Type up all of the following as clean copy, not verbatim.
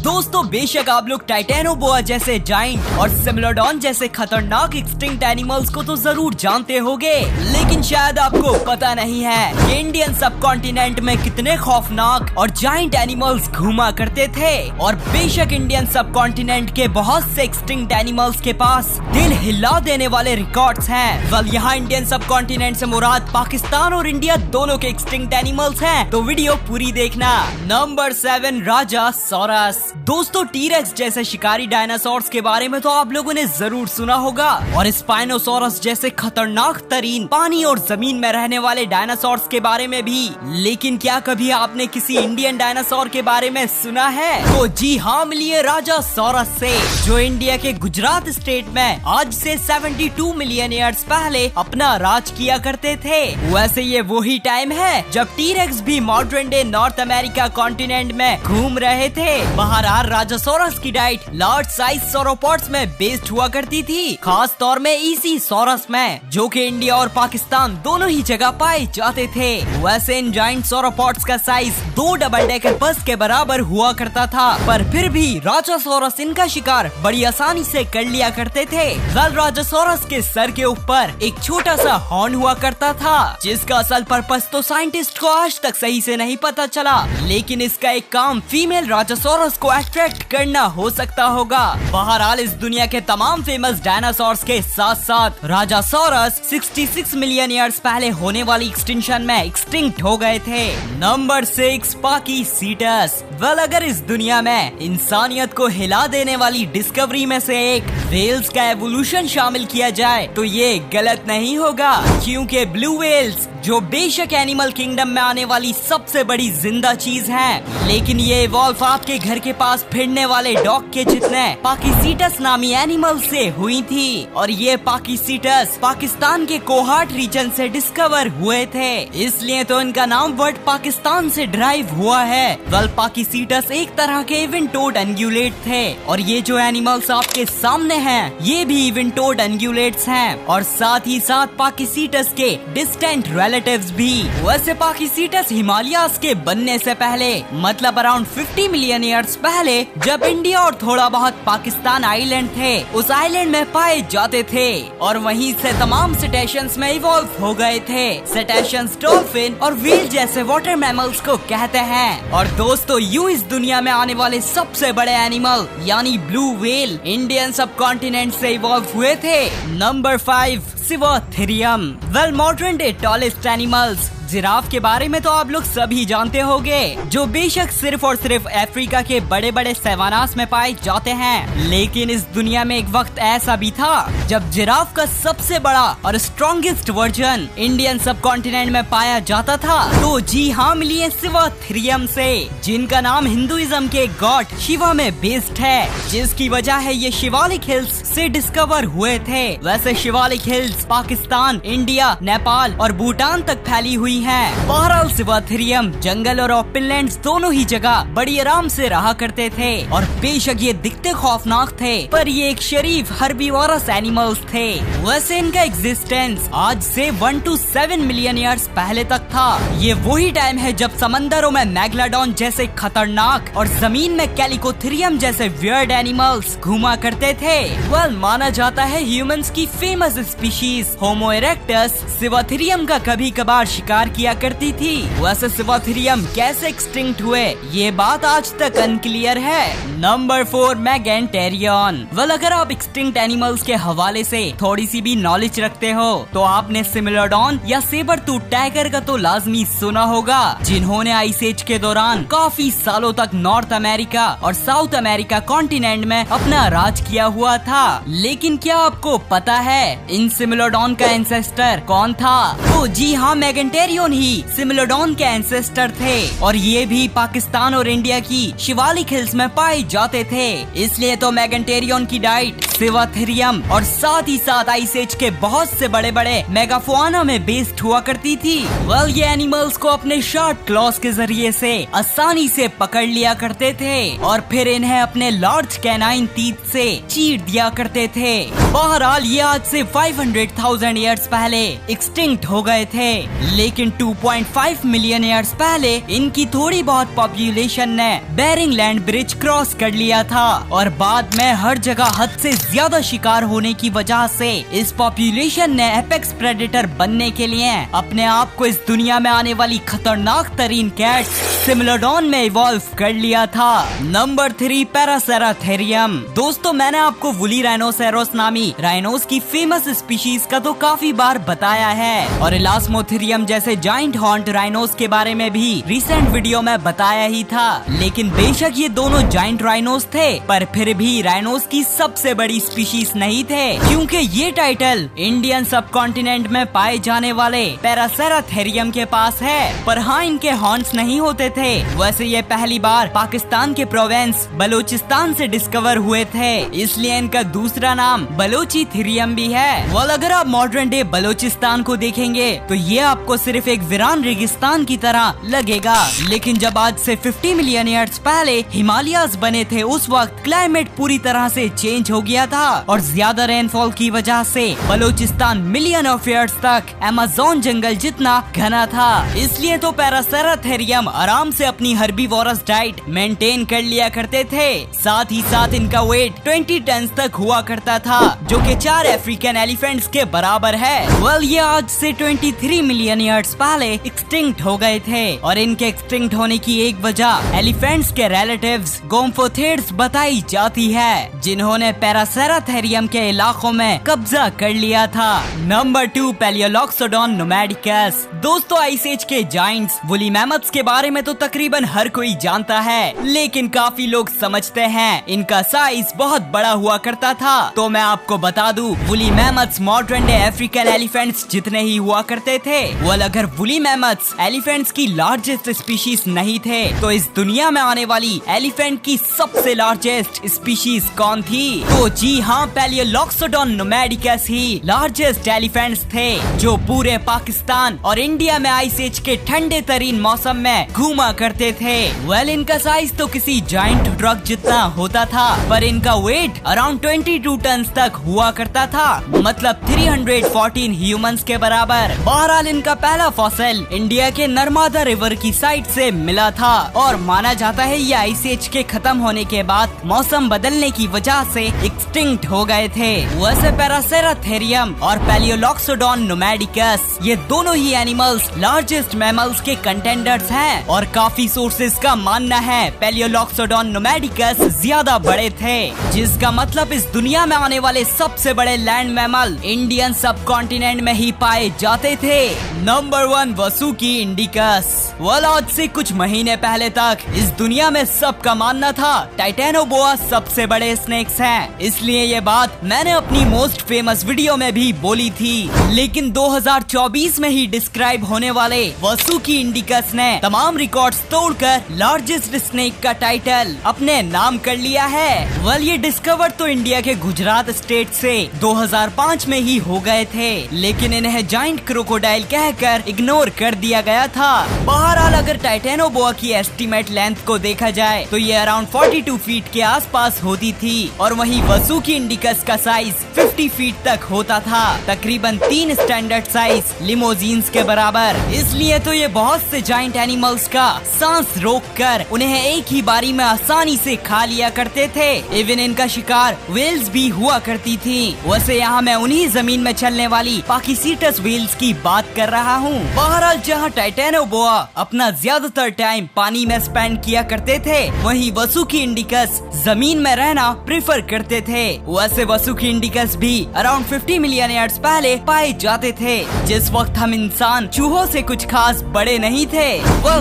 दोस्तों बेशक आप लोग टाइटेनोबोआ जैसे जाइंट और सिमिलोडॉन जैसे खतरनाक एक्सटिंक्ट एनिमल्स को तो जरूर जानते होंगे, लेकिन शायद आपको पता नहीं है कि इंडियन सब कॉन्टिनेंट में कितने खौफनाक और जाइंट एनिमल्स घूमा करते थे। और बेशक इंडियन सब कॉन्टिनेंट के बहुत से एक्सटिंक्ट एनिमल्स के पास दिल हिला देने वाले रिकॉर्ड्स हैं। वेल यहाँ इंडियन सब कॉन्टिनेंट से मुराद पाकिस्तान और इंडिया दोनों के एक्सटिंक्ट एनिमल्स हैं, तो वीडियो पूरी देखना। Number 7 Rajasaurus. दोस्तों टीरेक्स जैसे शिकारी डायनासोर्स के बारे में तो आप लोगों ने जरूर सुना होगा, और स्पाइनोसोरस जैसे खतरनाक तरीन पानी और जमीन में रहने वाले डायनासोर्स के बारे में भी। लेकिन क्या कभी आपने किसी इंडियन डायनासोर के बारे में सुना है? तो जी हाँ, मिलिए राजासोरस से, जो इंडिया के गुजरात स्टेट में आज से 72 मिलियन ईयर्स पहले अपना राज किया करते थे। वैसे ये वही टाइम है जब टीरेक्स भी modern day north America continent में घूम रहे थे। बहरहाल राजासोरस की डाइट लार्ज साइज सोरोपोड्स में बेस्ड हुआ करती थी, खास तौर में ईसीसोरस में, जो कि इंडिया और पाकिस्तान दोनों ही जगह पाए जाते थे। वैसे इन जाइंट सोरोपोड्स का साइज 2 डबल डेकर बस के बराबर हुआ करता था, पर फिर भी राजासोरस इनका शिकार बड़ी आसानी से कर लिया करते थे। राजासोरस के सर के ऊपर एक छोटा सा हॉर्न हुआ करता था, जिसका असल पर्पस तो साइंटिस्ट को आज तक सही से नहीं पता चला, लेकिन इसका एक काम फीमेल राजासोरस को अट्रैक्ट करना हो सकता होगा। बहरहाल इस दुनिया के तमाम फेमस डायनासोर्स के साथ साथ राजासोरस 66 मिलियन ईयर्स पहले होने वाली एक्सटिंक्शन में एक्सटिंक्ट हो गए थे। नंबर 6 पाकीसीटस। वेल अगर इस दुनिया में इंसानियत को हिला देने वाली डिस्कवरी में से एक व्हेल्स का एवोल्यूशन शामिल किया जाए तो ये गलत नहीं होगा, क्योंकि ब्लू व्हेल्स जो बेशक एनिमल किंगडम में आने वाली सबसे बड़ी जिंदा चीज है, लेकिन ये इवॉल्व आपके घर के पास फिरने वाले डॉग के जितने पाकीसीटस नामी एनिमल से हुई थी। और ये पाकीसीटस पाकिस्तान के कोहाट रीजन से डिस्कवर हुए थे, इसलिए तो इनका नाम वर्ड पाकिस्तान से ड्राइव हुआ है। वेल पाकीसीटस एक तरह के इवेंटोड एंगुलेट थे, और ये जो एनिमल्स आपके सामने हैं ये भी इवेंटोड एंगुलेट्स हैं, और साथ ही साथ पाकीसीटस के डिस्टेंट रिलेटिव्स भी। वैसे पाकीसीटस हिमालयास के बनने से पहले, मतलब अराउंड 50 मिलियन ईयर्स पहले, जब इंडिया और थोड़ा बहुत पाकिस्तान आइलैंड थे, उस आइलैंड में पाए जाते थे, और वहीं से तमाम सेटेशियंस में इवॉल्व हो गए थे। सेटेशियंस डॉल्फिन और व्हेल जैसे वाटर मैमल्स को कहते हैं। और दोस्तों यूं इस दुनिया में आने वाले सबसे बड़े एनिमल यानी blue whale Indian subcontinent से इवॉल्व हुए थे। Number 5 Sivatherium. Well modern day tallest animals giraffe के बारे में तो आप लोग सभी जानते होंगे, जो बेशक सिर्फ और सिर्फ अफ्रीका के बड़े बड़े सवानास में पाए जाते हैं, लेकिन इस दुनिया में एक वक्त ऐसा भी था जब जिराफ का सबसे बड़ा और स्ट्रॉन्गेस्ट वर्जन इंडियन सब कॉन्टिनेंट में पाया जाता था। तो जी हाँ, मिलिए सिवोथेरियम से, जिनका नाम हिंदुइज्म के गॉड शिवा में बेस्ड है, जिसकी वजह है ये शिवालिक हिल्स से डिस्कवर हुए थे। वैसे शिवालिक हिल्स पाकिस्तान, इंडिया, नेपाल और भूटान तक फैली हुई है। बहरहाल सिवोथेरियम जंगल और ओपनलैंड्स दोनों ही जगह बड़ी आराम से रहा करते थे, और बेशक ये दिखते खौफनाक थे, पर ये एक शरीफ हर्बीवोरस एनिमल्स थे। वैसे इनका एग्जिस्टेंस आज से 1 to 7 मिलियन ईयर्स पहले तक था। ये वही टाइम है जब समंदरों में मैग्लाडोन जैसे खतरनाक और जमीन में कैलिकोथेरियम जैसे वियर्ड एनिमल्स घूमा करते थे। वेल माना जाता है ह्यूमंस की फेमस स्पीशीज होमो इरेक्टस सिवोथेरियम का कभी कभार शिकार किया करती थी। वैसे सिवोथेरियम कैसे एक्सटिंक्ट हुए ये बात आज तक अनक्लियर है। नंबर 4 मेगेंटेरियन। वेल अगर आप एक्सटिंक्ट एनिमल्स के हवाले से थोड़ी सी भी नॉलेज रखते हो तो आपने सिमिलोडॉन या सेबर टूथ टाइगर का तो लाजमी सुना होगा, जिन्होंने आइस एज के दौरान काफी सालों तक नॉर्थ अमेरिका और साउथ अमेरिका कॉन्टिनेंट में अपना राज किया हुआ था। लेकिन क्या आपको पता है इन सिमिलोडॉन का एंसेस्टर कौन था? तो जी हाँ, मेगेंटेरियन ही सिमिलोडॉन के एंसेस्टर थे, और ये भी पाकिस्तान और इंडिया की शिवालिक हिल्स में पाए जाते थे। इसलिए तो मेगेंटेरियन की डाइट सिवोथेरियम और साथ ही साथ आइस एज के बहुत से बड़े बड़े मेगाफोना में बेस्ड हुआ करती थी। वेल ये एनिमल्स को अपने शार्प क्लॉज के जरिए से आसानी से पकड़ लिया करते थे, और फिर इन्हें अपने लार्ज कैनाइन टीथ से चीर दिया करते थे। बहरहाल ये आज से 500,000 ईयर्स पहले एक्सटिंक्ट हो गए थे। लेकिन 2.5 मिलियन ईयर्स पहले इनकी थोड़ी बहुत पॉपुलेशन ने बेरिंग लैंड ब्रिज क्रॉस कर लिया था और बाद में हर जगह हद से ज्यादा शिकार होने की वजह से इस पॉपुलेशन ने एपेक्स प्रेडेटर बनने के लिए अपने आप को इस दुनिया में आने वाली खतरनाक तरीन कैट सिमिलोडॉन में इवॉल्व कर लिया था। नंबर 3 पैरासेराथेरियम। दोस्तों मैंने आपको वुली राइनोसेरोस नामी राइनोस की फेमस स्पीशीज का तो काफी बार बताया है और इलास्मोथेरियम जैसे जाइंट हॉर्न्ड राइनोस के बारे में भी रिसेंट वीडियो में बताया ही था। लेकिन बेशक ये दोनों जाइंट राइनोस थे पर फिर भी राइनोस की सबसे बड़ी स्पीशीज नहीं थे, क्योंकि ये टाइटल इंडियन सब कॉन्टिनेंट में पाए जाने वाले पैरासेराथेरियम के पास है। पर हाँ, इनके हॉर्न्स नहीं होते थे। वैसे ये पहली बार पाकिस्तान के प्रोविंस बलूचिस्तान से डिस्कवर हुए थे, इसलिए इनका दूसरा नाम बलोचीथेरियम भी है। वाल अगर आप मॉडर्न डे बलूचिस्तान को देखेंगे तो ये आपको सिर्फ एक वीरान रेगिस्तान की तरह लगेगा। लेकिन जब आज से 50 मिलियन ईयर्स पहले हिमालयाज बने थे, उस वक्त क्लाइमेट पूरी तरह से चेंज हो गया था और ज्यादा रेनफॉल की वजह से बलूचिस्तान मिलियन ऑफ ईयर्स तक अमेज़न जंगल जितना घना था। इसलिए तो पैरासेराथेरियम आराम से अपनी हर्बीवोरस डाइट मेंटेन कर लिया करते थे। साथ ही साथ इनका वेट 20 टन तक हुआ करता था, जो कि 4 अफ्रीकन एलिफेंट्स के बराबर है। वेल ये आज से 23 मिलियन ईयर्स पहले एक्सटिंक्ट हो गए थे और इनके एक्सटिंक्ट होने की एक वजह एलिफेंट्स के रिलेटिव्स गोम्फोथेड्स बताई जाती है, जिन्होंने पैरासेराथेरियम के इलाकों में कब्जा कर लिया था। नंबर 2 पैलियोलॉक्सोडॉन नोमैडिकस। दोस्तों आइस एज के जाइंट्स वुली मैमथ्स के बारे में तो तकरीबन हर कोई जानता है, लेकिन काफी लोग समझते हैं इनका साइज बहुत बड़ा हुआ करता था। तो मैं आपको बता दूं, woolly mammoths modern day African elephants जितने ही हुआ करते थे। वेल अगर वुली मैमथ्स एलिफेंट्स की लार्जेस्ट स्पीशीज नहीं थे तो इस दुनिया में आने वाली एलिफेंट की सबसे लार्जेस्ट स्पीशीज कौन थी? तो जी हाँ, पैलियोलॉक्सोडॉन नोमैडिकस ही लार्जेस्ट एलिफेंट्स थे, जो पूरे पाकिस्तान और इंडिया में आइस एज के ठंडे तरीन मौसम में घूमा करते थे। वेल इनका साइज तो किसी जाइंट ट्रक जितना होता था, पर इनका वेट अराउंड 22 टन तक हुआ करता था, मतलब 314 ह्यूमंस के बराबर। बहरहाल इनका पहला फॉसिल इंडिया के नर्मदा रिवर की साइड से मिला था और माना जाता है ये आइस एज के खत्म होने के बाद मौसम बदलने की वजह से एक्सटिंक्ट हो गए थे। वैसे पैरासेराथेरियम और पैलियोलॉक्सोडॉन नोमैडिकस ये दोनों ही एनिमल्स लार्जेस्ट मैमल्स के कंटेंडर्स हैं और काफी सोर्सेज का मानना है पैलियोलॉक्सोडॉन नोमैडिकस ज्यादा बड़े थे, जिसका मतलब इस दुनिया में आने वाले सबसे बड़े लैंड मैमल इंडियन सब कॉन्टिनेंट में ही पाए जाते थे। Number 1 Vasuki indicus. वेल आज से कुछ महीने पहले तक इस दुनिया में सबका मानना था टाइटेनोबोआ सबसे बड़े स्नेक्स हैं, इसलिए ये बात मैंने अपनी मोस्ट फेमस वीडियो में भी बोली थी। लेकिन 2024 में ही डिस्क्राइब होने वाले वसुकी इंडिकस ने तमाम रिकॉर्ड्स तोड़कर लार्जेस्ट स्नेक का टाइटल अपने नाम कर लिया है। वेल ये डिस्कवर तो इंडिया के गुजरात स्टेट से 2005 में ही हो गए थे, लेकिन इन्हें जाइंट क्रोकोडाइल कहकर इग्नोर कर दिया गया था। बहरहाल अगर टाइटेनोबोआ की एस्टीमेट लेंथ को देखा जाए तो ये अराउंड 42 फीट के आसपास होती थी और वहीं वसुकी इंडिकस का साइज 50 फीट तक होता था, तकरीबन 3 स्टैंडर्ड साइज लिमोजीन्स के बराबर। इसलिए तो ये बहुत से जाइंट एनिमल्स का सांस रोककर उन्हें एक ही बारी में आसानी से खा लिया करते थे। इवन इनका शिकार व्हेल्स भी हुआ करती थी। वैसे यहाँ मैं उन्हीं जमीन में चलने वाली पाकिसीटस व्हेल्स की बात कर रहा हूँ। बहरहाल जहाँ टाइटेनोबोआ अपना ज्यादातर टाइम पानी में स्पेंड किया करते थे, वहीं वसुकी इंडिकस जमीन में रहना प्रेफर करते थे। वैसे वसुकी इंडिकस भी अराउंड 50 मिलियन ईयर्स पहले पाए जाते थे, जिस वक्त हम इंसान चूहों से कुछ खास बड़े नहीं थे।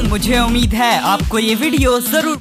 मुझे उम्मीद है आपको ये वीडियो जरूर